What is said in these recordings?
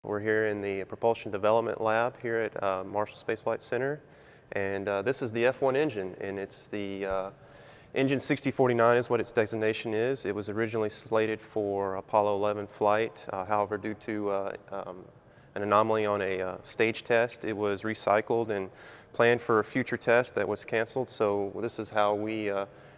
We're here in the Propulsion Development Lab here at Marshall Spaceflight Center, and this is the F-1 engine, and it's the engine 6049 is what its designation is. It was originally slated for Apollo 11 flight, however, due to an anomaly on a stage test, it was recycled and planned for a future test that was canceled. So this is how we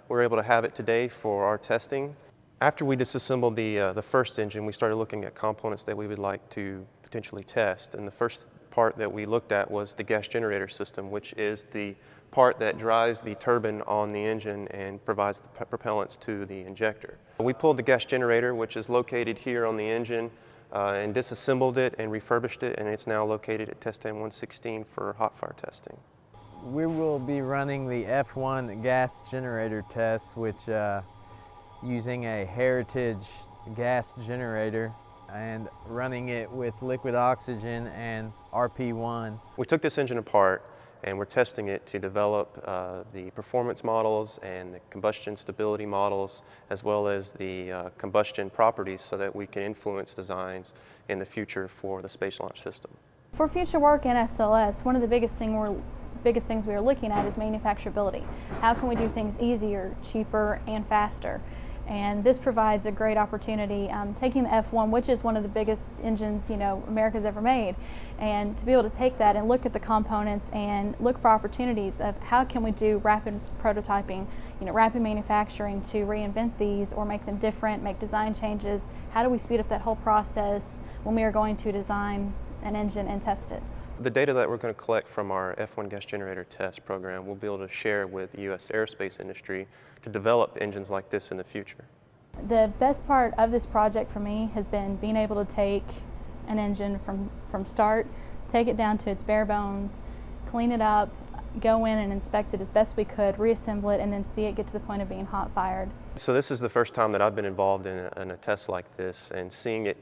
were able to have it today for our testing. After we disassembled the first engine, we started looking at components that we would like to potentially test. And the first part that we looked at was the gas generator system, which is the part that drives the turbine on the engine and provides the propellants to the injector. We pulled the gas generator, which is located here on the engine, and disassembled it and refurbished it, and it's now located at Test Stand 116 for hot fire testing. We will be running the F-1 gas generator test, which using a Heritage gas generator and running it with liquid oxygen and RP1. We took this engine apart and we're testing it to develop the performance models and the combustion stability models, as well as the combustion properties, so that we can influence designs in the future for the space launch system. For future work in SLS, one of the biggest things we are looking at is manufacturability. How can we do things easier, cheaper, and faster? And this provides a great opportunity, taking the F-1, which is one of the biggest engines America's ever made, and to be able to take that and look at the components and look for opportunities of how can we do rapid prototyping, rapid manufacturing to reinvent these or make them different, make design changes. How do we speed up that whole process when we are going to design an engine and test it? The data that we're going to collect from our F-1 gas generator test program, we'll be able to share with the U.S. aerospace industry to develop engines like this in the future. The best part of this project for me has been being able to take an engine from start, take it down to its bare bones, clean it up, go in and inspect it as best we could, reassemble it, and then see it get to the point of being hot fired. So this is the first time that I've been involved in a test like this, and seeing it,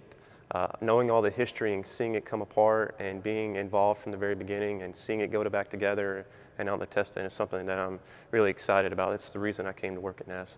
knowing all the history and seeing it come apart and being involved from the very beginning and seeing it go back together and on the test stand is something that I'm really excited about. It's the reason I came to work at NASA.